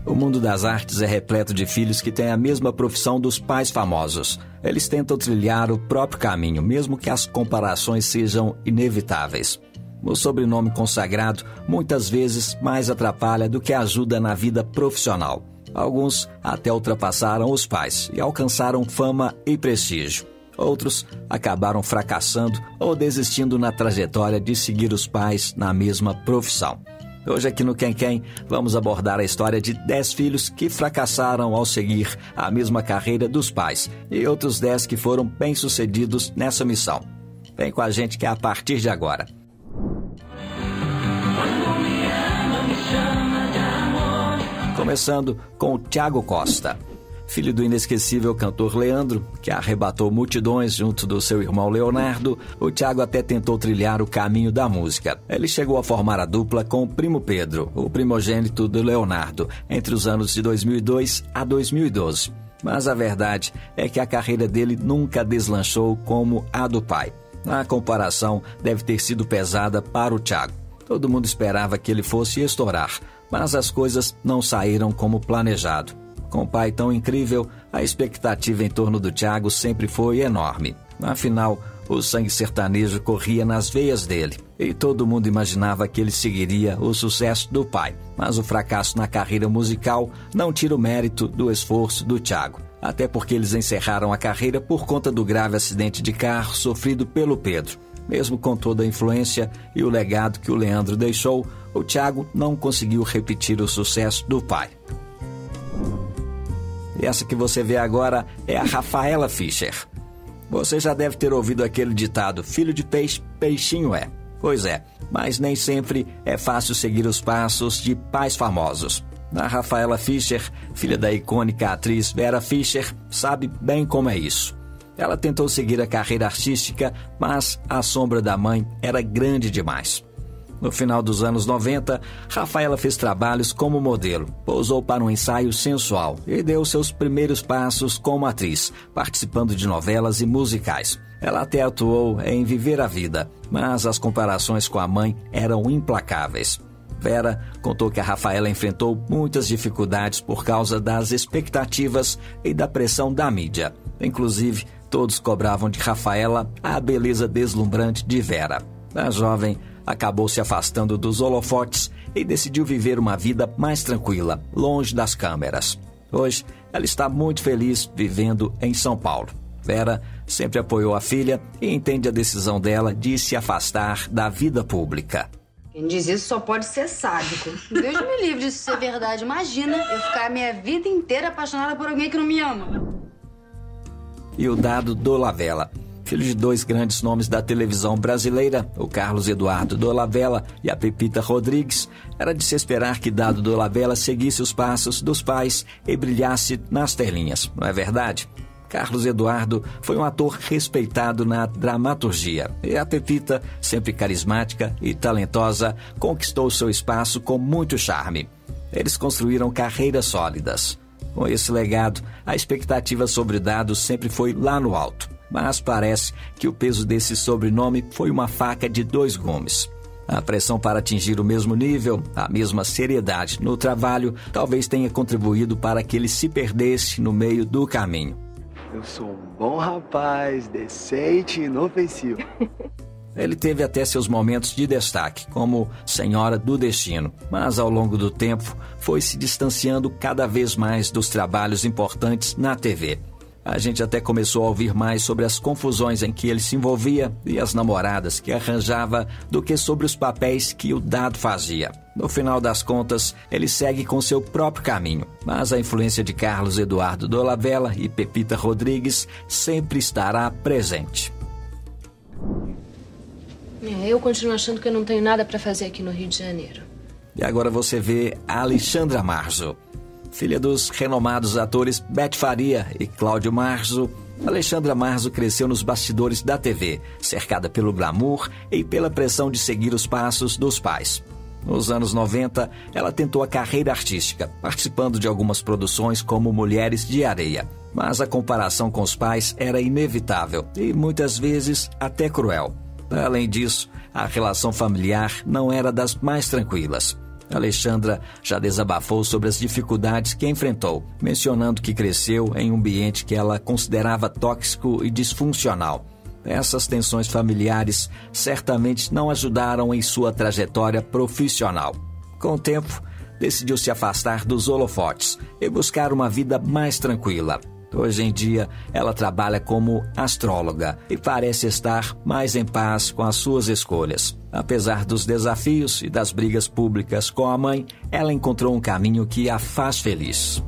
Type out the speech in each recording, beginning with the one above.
O mundo das artes é repleto de filhos que têm a mesma profissão dos pais famosos. Eles tentam trilhar o próprio caminho, mesmo que as comparações sejam inevitáveis. O sobrenome consagrado muitas vezes mais atrapalha do que ajuda na vida profissional. Alguns até ultrapassaram os pais e alcançaram fama e prestígio. Outros acabaram fracassando ou desistindo na trajetória de seguir os pais na mesma profissão. Hoje aqui no Quem Quem vamos abordar a história de 10 filhos que fracassaram ao seguir a mesma carreira dos pais e outros 10 que foram bem-sucedidos nessa missão. Vem com a gente que é a partir de agora. Começando com o Thiago Costa. Filho do inesquecível cantor Leandro, que arrebatou multidões junto do seu irmão Leonardo, o Thiago até tentou trilhar o caminho da música. Ele chegou a formar a dupla com o primo Pedro, o primogênito do Leonardo, entre os anos de 2002 a 2012. Mas a verdade é que a carreira dele nunca deslanchou como a do pai. A comparação deve ter sido pesada para o Thiago. Todo mundo esperava que ele fosse estourar, mas as coisas não saíram como planejado. Com um pai tão incrível, a expectativa em torno do Thiago sempre foi enorme. Afinal, o sangue sertanejo corria nas veias dele e todo mundo imaginava que ele seguiria o sucesso do pai. Mas o fracasso na carreira musical não tira o mérito do esforço do Thiago. Até porque eles encerraram a carreira por conta do grave acidente de carro sofrido pelo Pedro. Mesmo com toda a influência e o legado que o Leandro deixou, o Thiago não conseguiu repetir o sucesso do pai. E essa que você vê agora é a Rafaela Fischer. Você já deve ter ouvido aquele ditado, filho de peixe, peixinho é. Pois é, mas nem sempre é fácil seguir os passos de pais famosos. A Rafaela Fischer, filha da icônica atriz Vera Fischer, sabe bem como é isso. Ela tentou seguir a carreira artística, mas a sombra da mãe era grande demais. No final dos anos 90, Rafaela fez trabalhos como modelo, pousou para um ensaio sensual e deu seus primeiros passos como atriz, participando de novelas e musicais. Ela até atuou em Viver a Vida, mas as comparações com a mãe eram implacáveis. Vera contou que a Rafaela enfrentou muitas dificuldades por causa das expectativas e da pressão da mídia. Inclusive, todos cobravam de Rafaela a beleza deslumbrante de Vera. A jovem acabou se afastando dos holofotes e decidiu viver uma vida mais tranquila, longe das câmeras. Hoje, ela está muito feliz vivendo em São Paulo. Vera sempre apoiou a filha e entende a decisão dela de se afastar da vida pública. Quem diz isso só pode ser sádico. Deus me livre disso ser verdade. Imagina eu ficar a minha vida inteira apaixonada por alguém que não me ama. E o Dado Dolabella, filho de 2 grandes nomes da televisão brasileira, o Carlos Eduardo Dolabella e a Pepita Rodrigues, era de se esperar que Dado Dolabella seguisse os passos dos pais e brilhasse nas telinhas, não é verdade? Carlos Eduardo foi um ator respeitado na dramaturgia e a Pepita, sempre carismática e talentosa, conquistou seu espaço com muito charme. Eles construíram carreiras sólidas. Com esse legado, a expectativa sobre Dado sempre foi lá no alto. Mas parece que o peso desse sobrenome foi uma faca de 2 gumes. A pressão para atingir o mesmo nível, a mesma seriedade no trabalho, talvez tenha contribuído para que ele se perdesse no meio do caminho. Eu sou um bom rapaz, decente e inofensivo. Ele teve até seus momentos de destaque, como Senhora do Destino, mas ao longo do tempo foi se distanciando cada vez mais dos trabalhos importantes na TV. A gente até começou a ouvir mais sobre as confusões em que ele se envolvia e as namoradas que arranjava do que sobre os papéis que o Dado fazia. No final das contas, ele segue com seu próprio caminho, mas a influência de Carlos Eduardo Dolabella e Pepita Rodrigues sempre estará presente. Eu continuo achando que eu não tenho nada para fazer aqui no Rio de Janeiro. E agora você vê a Alexandra Marzo. Filha dos renomados atores Bete Faria e Cláudio Marzo, Alexandra Marzo cresceu nos bastidores da TV, cercada pelo glamour e pela pressão de seguir os passos dos pais. Nos anos 90, ela tentou a carreira artística, participando de algumas produções como Mulheres de Areia. Mas a comparação com os pais era inevitável e muitas vezes até cruel. Além disso, a relação familiar não era das mais tranquilas. Alexandra já desabafou sobre as dificuldades que enfrentou, mencionando que cresceu em um ambiente que ela considerava tóxico e disfuncional. Essas tensões familiares certamente não ajudaram em sua trajetória profissional. Com o tempo, decidiu se afastar dos holofotes e buscar uma vida mais tranquila. Hoje em dia, ela trabalha como astróloga e parece estar mais em paz com as suas escolhas. Apesar dos desafios e das brigas públicas com a mãe, ela encontrou um caminho que a faz feliz.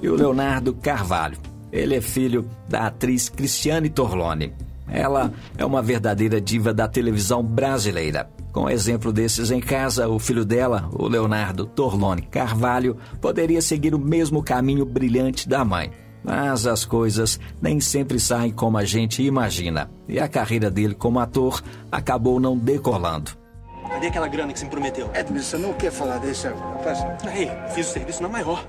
E o Leonardo Carvalho. Ele é filho da atriz Cristiane Torlone. Ela é uma verdadeira diva da televisão brasileira. Com exemplo desses em casa, o filho dela, o Leonardo Torlone Carvalho, poderia seguir o mesmo caminho brilhante da mãe. Mas as coisas nem sempre saem como a gente imagina. E a carreira dele como ator acabou não decolando. Cadê aquela grana que você me prometeu? Edmilson, você não quer falar desse rapaz? Ei, fiz o serviço na maior.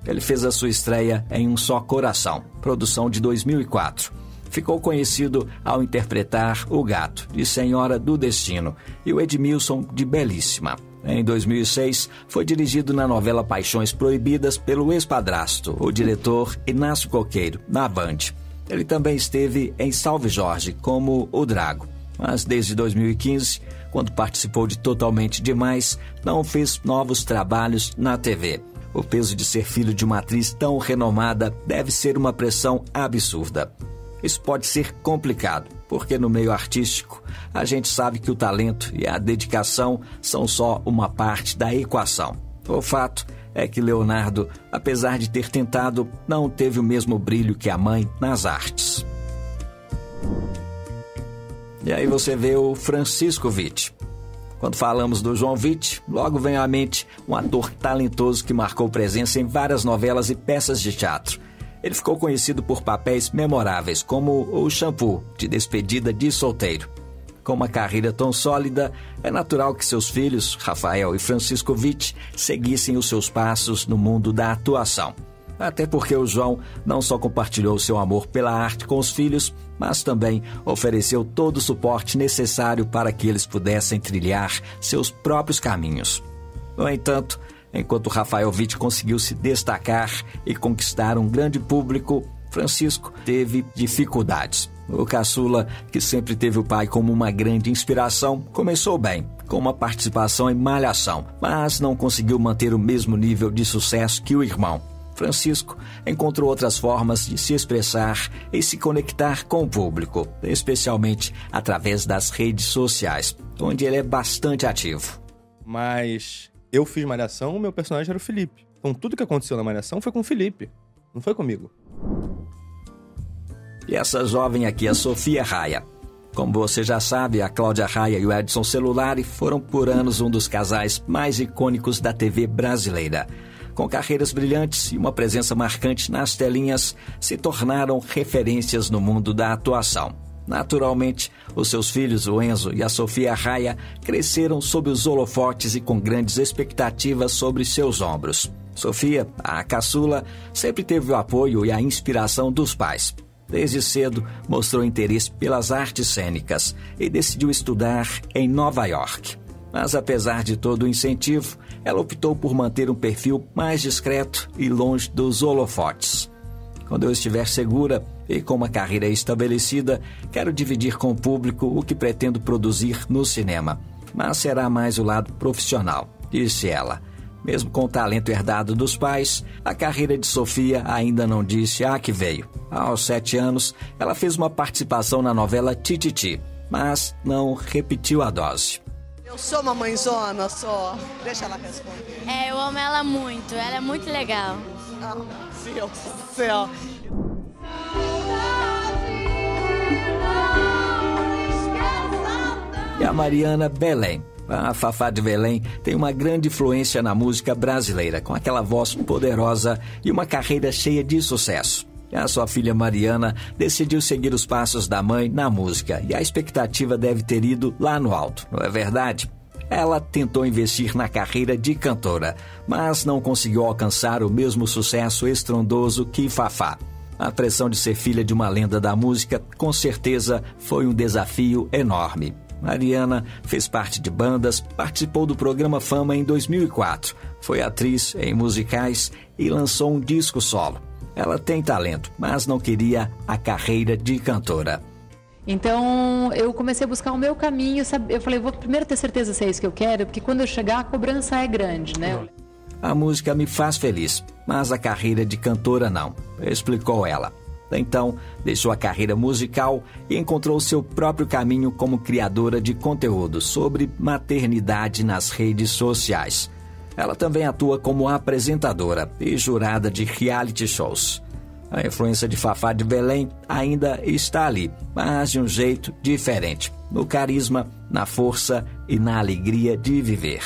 Ele fez a sua estreia em Um Só Coração, produção de 2004. Ficou conhecido ao interpretar o Gato, de Senhora do Destino, e o Edmilson, de Belíssima. Em 2006, foi dirigido na novela Paixões Proibidas pelo ex-padrasto, o diretor Inácio Coqueiro, na Band. Ele também esteve em Salve Jorge, como o Drago. Mas desde 2015, quando participou de Totalmente Demais, não fez novos trabalhos na TV. O peso de ser filho de uma atriz tão renomada deve ser uma pressão absurda. Isso pode ser complicado, porque no meio artístico, a gente sabe que o talento e a dedicação são só uma parte da equação. O fato é que Leonardo, apesar de ter tentado, não teve o mesmo brilho que a mãe nas artes. E aí você vê o Francisco Witt. Quando falamos do João Witt, logo vem à mente um ator talentoso que marcou presença em várias novelas e peças de teatro. Ele ficou conhecido por papéis memoráveis, como o Shampoo, de Despedida de Solteiro. Com uma carreira tão sólida, é natural que seus filhos, Rafael e Francisco Witt, seguissem os seus passos no mundo da atuação. Até porque o João não só compartilhou seu amor pela arte com os filhos, mas também ofereceu todo o suporte necessário para que eles pudessem trilhar seus próprios caminhos. No entanto, enquanto Rafael Witt conseguiu se destacar e conquistar um grande público, Francisco teve dificuldades. O caçula, que sempre teve o pai como uma grande inspiração, começou bem, com uma participação em Malhação, mas não conseguiu manter o mesmo nível de sucesso que o irmão. Francisco encontrou outras formas de se expressar e se conectar com o público, especialmente através das redes sociais, onde ele é bastante ativo. Mas eu fiz Malhação, o meu personagem era o Felipe. Então tudo que aconteceu na Malhação foi com o Felipe, não foi comigo. E essa jovem aqui é a Sofia Raia. Como você já sabe, a Cláudia Raia e o Edson Celulari foram por anos um dos casais mais icônicos da TV brasileira. Com carreiras brilhantes e uma presença marcante nas telinhas, se tornaram referências no mundo da atuação. Naturalmente, os seus filhos, o Enzo e a Sofia Raia, cresceram sob os holofotes e com grandes expectativas sobre seus ombros. Sofia, a caçula, sempre teve o apoio e a inspiração dos pais. Desde cedo, mostrou interesse pelas artes cênicas e decidiu estudar em Nova York. Mas apesar de todo o incentivo, ela optou por manter um perfil mais discreto e longe dos holofotes. Quando eu estiver segura e com uma carreira estabelecida, quero dividir com o público o que pretendo produzir no cinema. Mas será mais o lado profissional, disse ela. Mesmo com o talento herdado dos pais, a carreira de Sofia ainda não disse a que veio. Aos 7 anos, ela fez uma participação na novela Tititi, mas não repetiu a dose. Eu sou uma mãezona, só. Deixa ela responder. Eu amo ela muito é muito legal. Ah, Deus do céu. E a Mariana Belém. A Fafá de Belém tem uma grande influência na música brasileira, com aquela voz poderosa e uma carreira cheia de sucesso. A sua filha Mariana decidiu seguir os passos da mãe na música e a expectativa deve ter ido lá no alto, não é verdade? Ela tentou investir na carreira de cantora, mas não conseguiu alcançar o mesmo sucesso estrondoso que Fafá. A pressão de ser filha de uma lenda da música, com certeza, foi um desafio enorme. Mariana fez parte de bandas, participou do programa Fama em 2004, foi atriz em musicais e lançou um disco solo. Ela tem talento, mas não queria a carreira de cantora. Então, eu comecei a buscar o meu caminho, sabe? Eu falei, vou primeiro ter certeza se é isso que eu quero, porque quando eu chegar, a cobrança é grande, né? A música me faz feliz, mas a carreira de cantora não, explicou ela. Então, deixou a carreira musical e encontrou seu próprio caminho como criadora de conteúdo sobre maternidade nas redes sociais. Ela também atua como apresentadora e jurada de reality shows. A influência de Fafá de Belém ainda está ali, mas de um jeito diferente, no carisma, na força e na alegria de viver.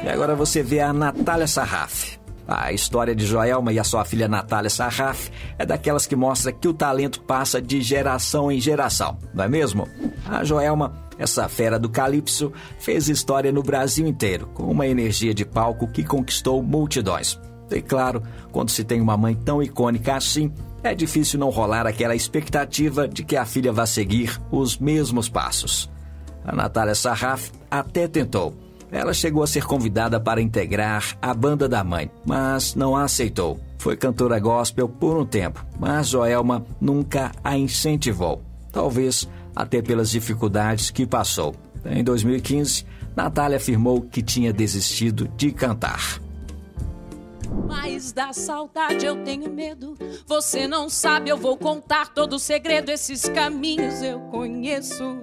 E agora você vê a Natália Sarraf. A história de Joelma e a sua filha Natália Sarraf é daquelas que mostra que o talento passa de geração em geração, não é mesmo? A Joelma, essa fera do calypso, fez história no Brasil inteiro, com uma energia de palco que conquistou multidões. E claro, quando se tem uma mãe tão icônica assim, é difícil não rolar aquela expectativa de que a filha vá seguir os mesmos passos. A Natália Sarraf até tentou. Ela chegou a ser convidada para integrar a banda da mãe, mas não a aceitou. Foi cantora gospel por um tempo, mas Joelma nunca a incentivou. Talvez até pelas dificuldades que passou. Em 2015, Natália afirmou que tinha desistido de cantar. Mas da saudade eu tenho medo. Você não sabe, eu vou contar todo o segredo. Esses caminhos eu conheço.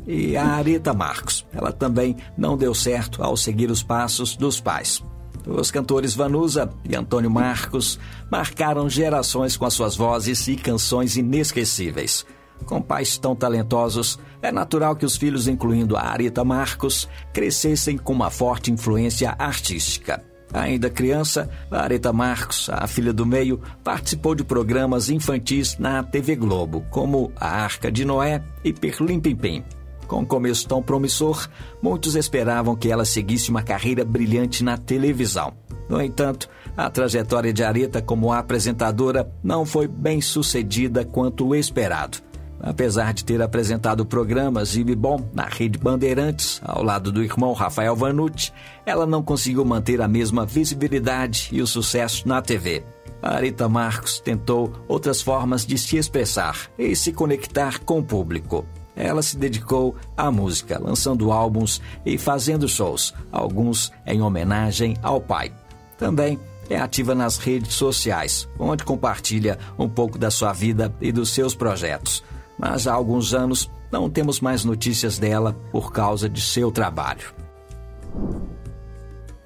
E a Aretha Marcos, ela também não deu certo ao seguir os passos dos pais. Os cantores Vanusa e Antônio Marcos marcaram gerações com as suas vozes e canções inesquecíveis. Com pais tão talentosos, é natural que os filhos, incluindo a Aretha Marcos, crescessem com uma forte influência artística. Ainda criança, a Aretha Marcos, a filha do meio, participou de programas infantis na TV Globo, como A Arca de Noé e Pirlim Pim Pim. Com um começo tão promissor, muitos esperavam que ela seguisse uma carreira brilhante na televisão. No entanto, a trajetória de Aretha como apresentadora não foi bem sucedida quanto o esperado. Apesar de ter apresentado programas e bom na Rede Bandeirantes, ao lado do irmão Rafael Vanucci, ela não conseguiu manter a mesma visibilidade e o sucesso na TV. A Aretha Marcos tentou outras formas de se expressar e se conectar com o público. Ela se dedicou à música, lançando álbuns e fazendo shows, alguns em homenagem ao pai. Também é ativa nas redes sociais, onde compartilha um pouco da sua vida e dos seus projetos. Mas há alguns anos não temos mais notícias dela por causa de seu trabalho.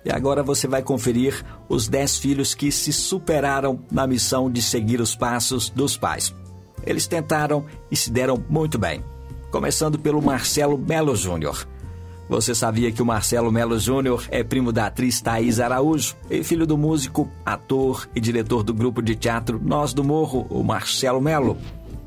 E agora você vai conferir os 10 filhos que se superaram na missão de seguir os passos dos pais. Eles tentaram e se deram muito bem. Começando pelo Marcelo Melo Júnior. Você sabia que o Marcelo Melo Júnior é primo da atriz Thaís Araújo e filho do músico, ator e diretor do grupo de teatro Nós do Morro, o Marcelo Melo?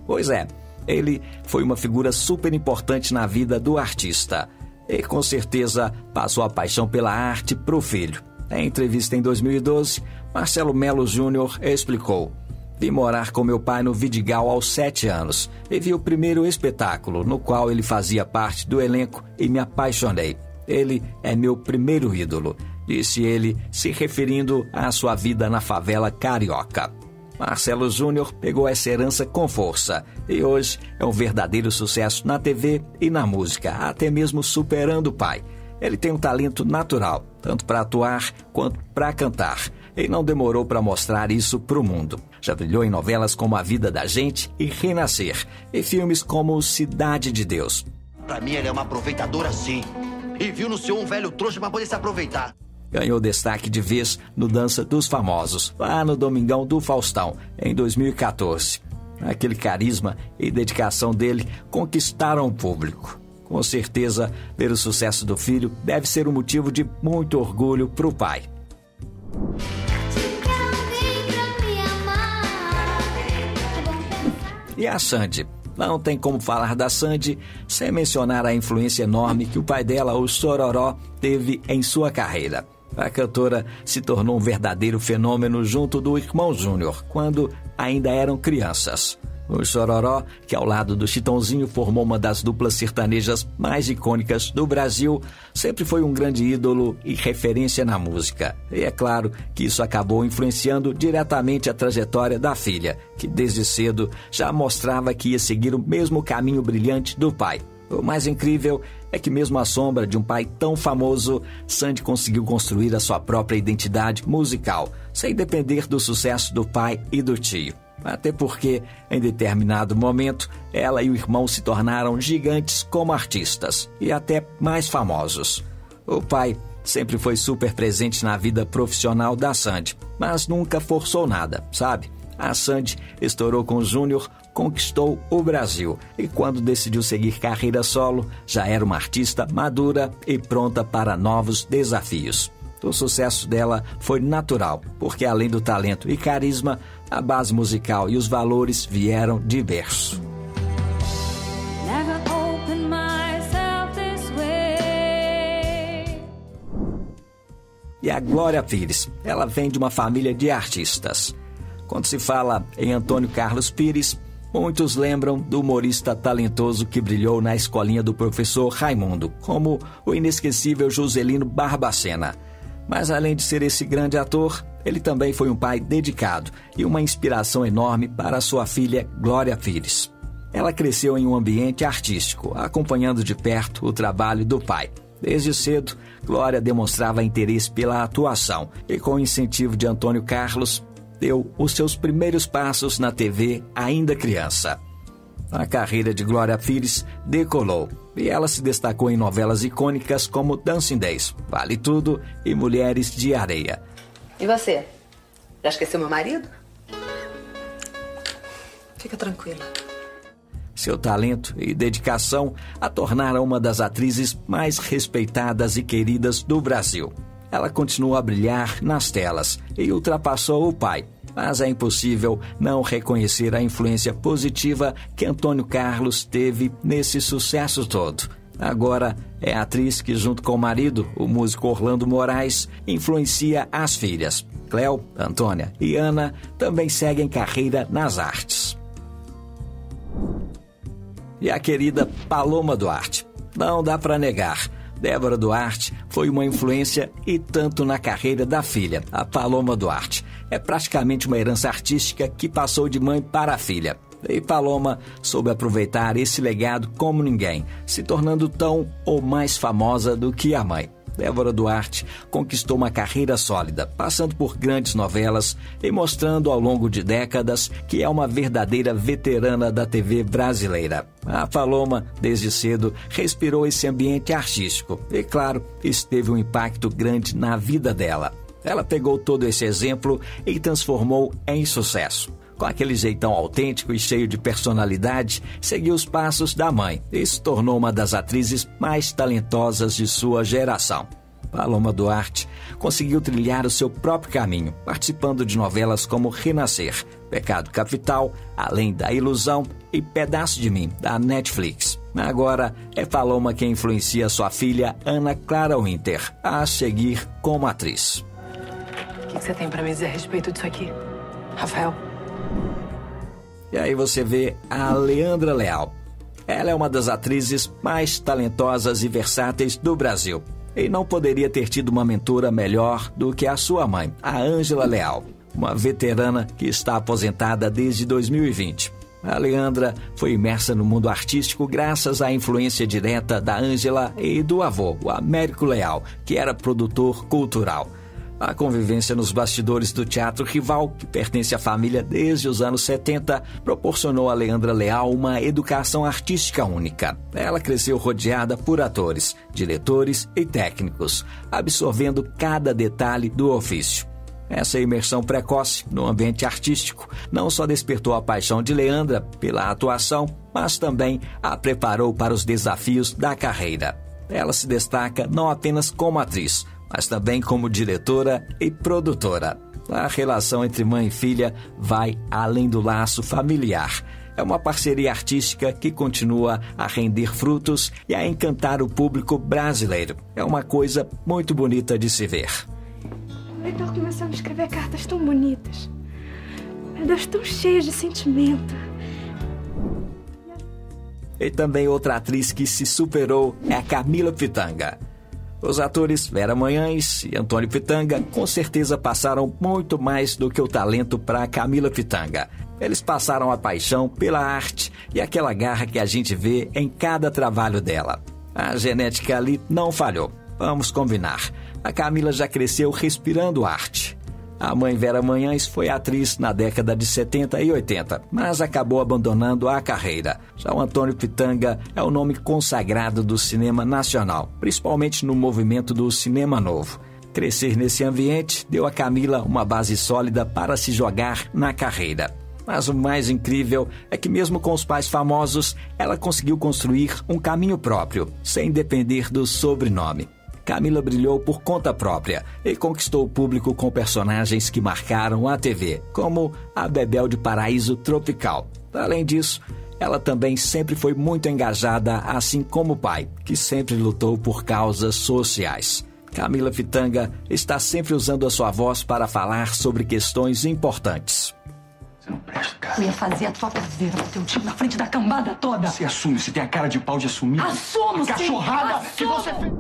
Pois é, ele foi uma figura super importante na vida do artista e com certeza passou a paixão pela arte para o filho. Em entrevista em 2012, Marcelo Melo Júnior explicou: vim morar com meu pai no Vidigal aos 7 anos e vi o primeiro espetáculo no qual ele fazia parte do elenco e me apaixonei. Ele é meu primeiro ídolo, disse ele, se referindo à sua vida na favela carioca. Marcelo Júnior pegou essa herança com força e hoje é um verdadeiro sucesso na TV e na música, até mesmo superando o pai. Ele tem um talento natural, tanto para atuar quanto para cantar, e não demorou para mostrar isso para o mundo. Já brilhou em novelas como A Vida da Gente e Renascer, e filmes como Cidade de Deus. Pra mim, ele é uma aproveitadora, sim. E viu no seu um velho trouxa pra poder se aproveitar. Ganhou destaque de vez no Dança dos Famosos, lá no Domingão do Faustão, em 2014. Aquele carisma e dedicação dele conquistaram o público. Com certeza, ver o sucesso do filho deve ser um motivo de muito orgulho para o pai. E a Sandy? Não tem como falar da Sandy sem mencionar a influência enorme que o pai dela, o Sororó, teve em sua carreira. A cantora se tornou um verdadeiro fenômeno junto do irmão Júnior, quando ainda eram crianças. O Chororó, que ao lado do Chitãozinho formou uma das duplas sertanejas mais icônicas do Brasil, sempre foi um grande ídolo e referência na música. E é claro que isso acabou influenciando diretamente a trajetória da filha, que desde cedo já mostrava que ia seguir o mesmo caminho brilhante do pai. O mais incrível é que mesmo à sombra de um pai tão famoso, Sandy conseguiu construir a sua própria identidade musical, sem depender do sucesso do pai e do tio. Até porque, em determinado momento, ela e o irmão se tornaram gigantes como artistas e até mais famosos. O pai sempre foi super presente na vida profissional da Sandy, mas nunca forçou nada, sabe? A Sandy estourou com o Júnior, conquistou o Brasil e quando decidiu seguir carreira solo, já era uma artista madura e pronta para novos desafios. O sucesso dela foi natural, porque além do talento e carisma, a base musical e os valores vieram de berço. E a Glória Pires, ela vem de uma família de artistas. Quando se fala em Antônio Carlos Pires, muitos lembram do humorista talentoso que brilhou na escolinha do professor Raimundo, como o inesquecível Juscelino Barbacena. Mas além de ser esse grande ator, ele também foi um pai dedicado e uma inspiração enorme para sua filha Glória Pires. Ela cresceu em um ambiente artístico, acompanhando de perto o trabalho do pai. Desde cedo, Glória demonstrava interesse pela atuação e, com o incentivo de Antônio Carlos, deu os seus primeiros passos na TV ainda criança. A carreira de Glória Pires decolou e ela se destacou em novelas icônicas como Dancing Days, Vale Tudo e Mulheres de Areia. E você? Já esqueceu meu marido? Fica tranquila. Seu talento e dedicação a tornaram uma das atrizes mais respeitadas e queridas do Brasil. Ela continua a brilhar nas telas e ultrapassou o pai. Mas é impossível não reconhecer a influência positiva que Antônio Carlos teve nesse sucesso todo. Agora é a atriz que, junto com o marido, o músico Orlando Moraes, influencia as filhas. Cléo, Antônia e Ana também seguem carreira nas artes. E a querida Paloma Duarte. Não dá para negar. Débora Duarte foi uma influência e tanto na carreira da filha, a Paloma Duarte. É praticamente uma herança artística que passou de mãe para a filha. E Paloma soube aproveitar esse legado como ninguém, se tornando tão ou mais famosa do que a mãe. Débora Duarte conquistou uma carreira sólida, passando por grandes novelas e mostrando ao longo de décadas que é uma verdadeira veterana da TV brasileira. A Paloma, desde cedo, respirou esse ambiente artístico e, claro, isso teve um impacto grande na vida dela. Ela pegou todo esse exemplo e transformou em sucesso. Com aquele jeitão autêntico e cheio de personalidade, seguiu os passos da mãe e se tornou uma das atrizes mais talentosas de sua geração. Paloma Duarte conseguiu trilhar o seu próprio caminho, participando de novelas como Renascer, Pecado Capital, Além da Ilusão e Pedaço de Mim, da Netflix. Agora é Paloma quem influencia sua filha Ana Clara Winter a seguir como atriz. O que você tem para me dizer a respeito disso aqui, Rafael? E aí você vê a Leandra Leal. Ela é uma das atrizes mais talentosas e versáteis do Brasil. E não poderia ter tido uma mentora melhor do que a sua mãe, a Ângela Leal, uma veterana que está aposentada desde 2020. A Leandra foi imersa no mundo artístico graças à influência direta da Ângela e do avô, o Américo Leal, que era produtor cultural. A convivência nos bastidores do Teatro Rival, que pertence à família desde os anos 70, proporcionou a Leandra Leal uma educação artística única. Ela cresceu rodeada por atores, diretores e técnicos, absorvendo cada detalhe do ofício. Essa imersão precoce no ambiente artístico não só despertou a paixão de Leandra pela atuação, mas também a preparou para os desafios da carreira. Ela se destaca não apenas como atriz, mas também como diretora e produtora. A relação entre mãe e filha vai além do laço familiar. É uma parceria artística que continua a render frutos e a encantar o público brasileiro. É uma coisa muito bonita de se ver. O leitor começou a me escrever cartas tão bonitas. Meu Deus, tão cheias de sentimento. E também outra atriz que se superou é a Camila Pitanga. Os atores Vera Manhães e Antônio Pitanga com certeza passaram muito mais do que o talento para Camila Pitanga. Eles passaram a paixão pela arte e aquela garra que a gente vê em cada trabalho dela. A genética ali não falhou. Vamos combinar. A Camila já cresceu respirando arte. A mãe Vera Manhães foi atriz na década de 70 e 80, mas acabou abandonando a carreira. Já o Antônio Pitanga é o nome consagrado do cinema nacional, principalmente no movimento do cinema novo. Crescer nesse ambiente deu a Camila uma base sólida para se jogar na carreira. Mas o mais incrível é que mesmo com os pais famosos, ela conseguiu construir um caminho próprio, sem depender do sobrenome. Camila brilhou por conta própria e conquistou o público com personagens que marcaram a TV, como a Bebel de Paraíso Tropical. Além disso, ela também sempre foi muito engajada, assim como o pai, que sempre lutou por causas sociais. Camila Pitanga está sempre usando a sua voz para falar sobre questões importantes. Você não presta, cara. Eu ia fazer a tua caveira pro teu time na frente da cambada toda. Você assume, você tem a cara de pau de assumir. Assumo, a cachorrada que você fez.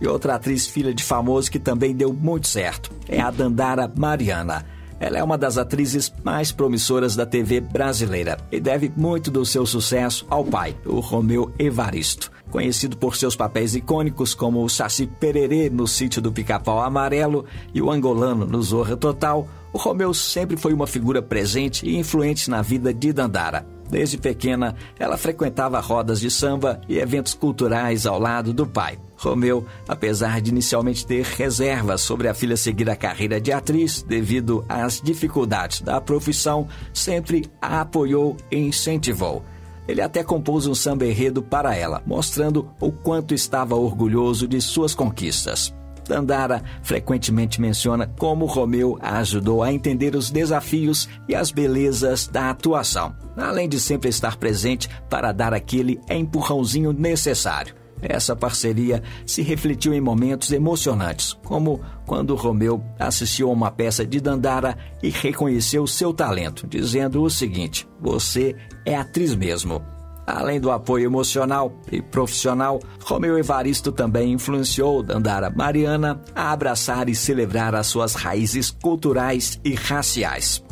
E outra atriz filha de famoso que também deu muito certo é a Dandara Mariana. Ela é uma das atrizes mais promissoras da TV brasileira e deve muito do seu sucesso ao pai, o Romeu Evaristo. Conhecido por seus papéis icônicos como o Saci Pererê no Sítio do Pica-Pau Amarelo e o Angolano no Zorra Total, o Romeu sempre foi uma figura presente e influente na vida de Dandara. Desde pequena, ela frequentava rodas de samba e eventos culturais ao lado do pai. Romeu, apesar de inicialmente ter reservas sobre a filha seguir a carreira de atriz devido às dificuldades da profissão, sempre a apoiou e incentivou. Ele até compôs um samba-enredo para ela, mostrando o quanto estava orgulhoso de suas conquistas. Dandara frequentemente menciona como Romeu a ajudou a entender os desafios e as belezas da atuação, além de sempre estar presente para dar aquele empurrãozinho necessário. Essa parceria se refletiu em momentos emocionantes, como quando Romeu assistiu a uma peça de Dandara e reconheceu seu talento, dizendo o seguinte: "Você é atriz mesmo." Além do apoio emocional e profissional, Romeu Evaristo também influenciou Dandara Mariana a abraçar e celebrar as suas raízes culturais e raciais.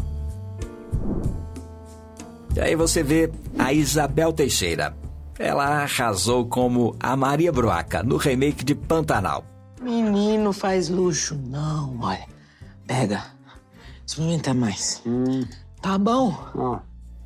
E aí você vê a Isabel Teixeira. Ela arrasou como a Maria Bruaca no remake de Pantanal. Menino, faz luxo não, olha. Pega, experimenta mais. Tá bom?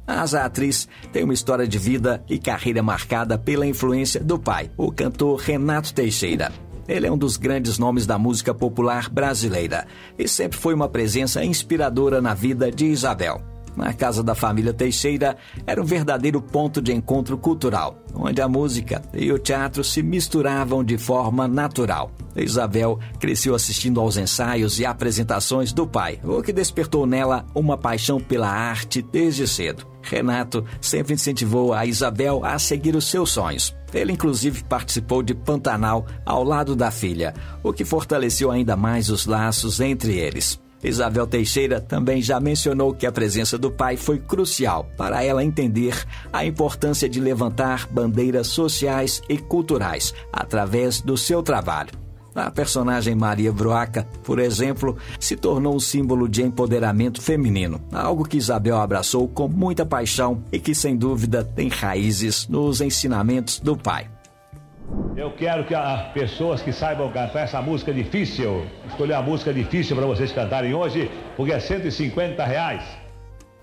Mas a atriz tem uma história de vida e carreira marcada pela influência do pai, o cantor Renato Teixeira. Ele é um dos grandes nomes da música popular brasileira e sempre foi uma presença inspiradora na vida de Isabel. Na casa da família Teixeira era um verdadeiro ponto de encontro cultural, onde a música e o teatro se misturavam de forma natural. Isabel cresceu assistindo aos ensaios e apresentações do pai, o que despertou nela uma paixão pela arte desde cedo. Renato sempre incentivou a Isabel a seguir os seus sonhos. Ele, inclusive, participou de Pantanal ao lado da filha, o que fortaleceu ainda mais os laços entre eles. Isabel Teixeira também já mencionou que a presença do pai foi crucial para ela entender a importância de levantar bandeiras sociais e culturais através do seu trabalho. A personagem Maria Bruaca, por exemplo, se tornou um símbolo de empoderamento feminino, algo que Isabel abraçou com muita paixão e que, sem dúvida, tem raízes nos ensinamentos do pai. Eu quero que as pessoas que saibam cantar essa música difícil, escolher a música difícil para vocês cantarem hoje, porque é R$150.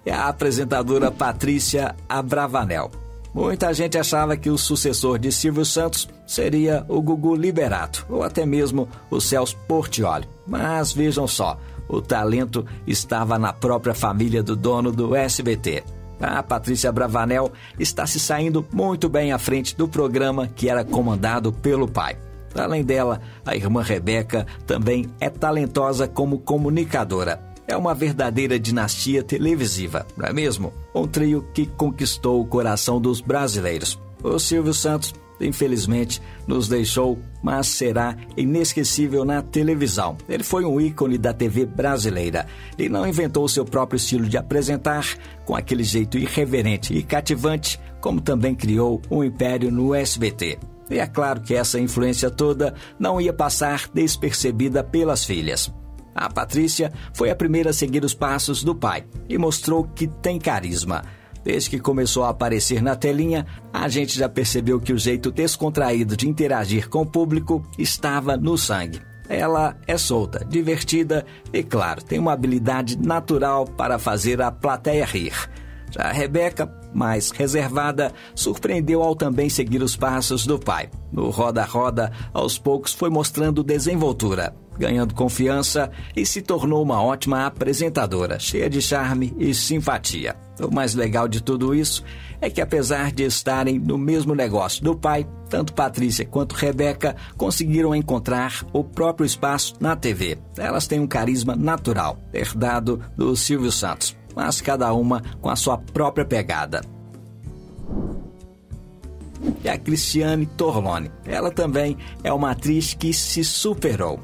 É a apresentadora Patrícia Abravanel. Muita gente achava que o sucessor de Silvio Santos seria o Gugu Liberato, ou até mesmo o Celso Portiolli. Mas vejam só, o talento estava na própria família do dono do SBT. A Patrícia Abravanel está se saindo muito bem à frente do programa que era comandado pelo pai. Além dela, a irmã Rebeca também é talentosa como comunicadora. É uma verdadeira dinastia televisiva, não é mesmo? Um trio que conquistou o coração dos brasileiros. O Silvio Santos infelizmente, nos deixou, mas será inesquecível na televisão. Ele foi um ícone da TV brasileira e não inventou seu próprio estilo de apresentar com aquele jeito irreverente e cativante, como também criou um império no SBT. E é claro que essa influência toda não ia passar despercebida pelas filhas. A Patrícia foi a primeira a seguir os passos do pai e mostrou que tem carisma. Desde que começou a aparecer na telinha, a gente já percebeu que o jeito descontraído de interagir com o público estava no sangue. Ela é solta, divertida e, claro, tem uma habilidade natural para fazer a plateia rir. Já a Rebeca, mais reservada, surpreendeu ao também seguir os passos do pai. No roda-roda, aos poucos foi mostrando desenvoltura, ganhando confiança e se tornou uma ótima apresentadora, cheia de charme e simpatia. O mais legal de tudo isso é que, apesar de estarem no mesmo negócio do pai, tanto Patrícia quanto Rebeca conseguiram encontrar o próprio espaço na TV. Elas têm um carisma natural, herdado do Silvio Santos, mas cada uma com a sua própria pegada. E a Cristiane Torlone, ela também é uma atriz que se superou.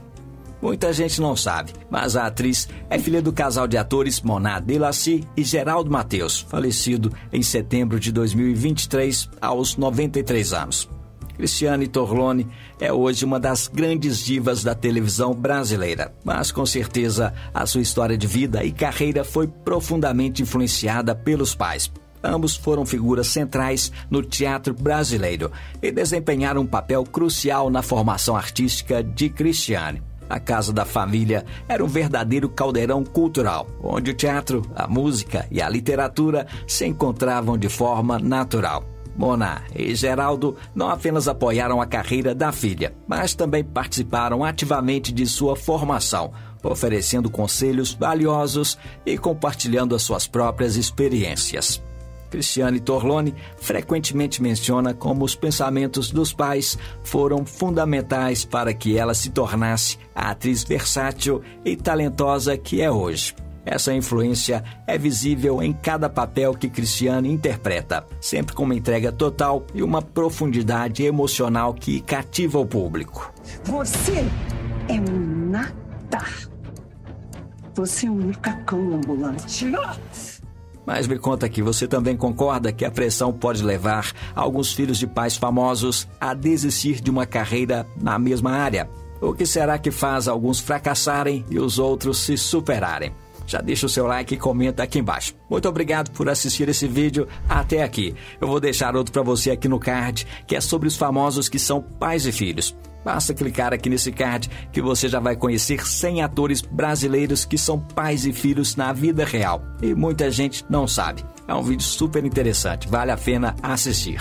Muita gente não sabe, mas a atriz é filha do casal de atores Moná Delassi e Geraldo Matheus, falecido em setembro de 2023, aos 93 anos. Cristiane Torlone é hoje uma das grandes divas da televisão brasileira, mas com certeza a sua história de vida e carreira foi profundamente influenciada pelos pais. Ambos foram figuras centrais no teatro brasileiro e desempenharam um papel crucial na formação artística de Cristiane. A casa da família era um verdadeiro caldeirão cultural, onde o teatro, a música e a literatura se encontravam de forma natural. Moná e Geraldo não apenas apoiaram a carreira da filha, mas também participaram ativamente de sua formação, oferecendo conselhos valiosos e compartilhando as suas próprias experiências. Cristiane Torlone frequentemente menciona como os pensamentos dos pais foram fundamentais para que ela se tornasse a atriz versátil e talentosa que é hoje. Essa influência é visível em cada papel que Cristiane interpreta, sempre com uma entrega total e uma profundidade emocional que cativa o público. Você é um nada. Você é um macacão ambulante. Mas me conta aqui, você também concorda que a pressão pode levar alguns filhos de pais famosos a desistir de uma carreira na mesma área? O que será que faz alguns fracassarem e os outros se superarem? Já deixa o seu like e comenta aqui embaixo. Muito obrigado por assistir esse vídeo até aqui. Eu vou deixar outro para você aqui no card, que é sobre os famosos que são pais e filhos. Basta clicar aqui nesse card que você já vai conhecer 100 atores brasileiros que são pais e filhos na vida real. E muita gente não sabe. É um vídeo super interessante, vale a pena assistir.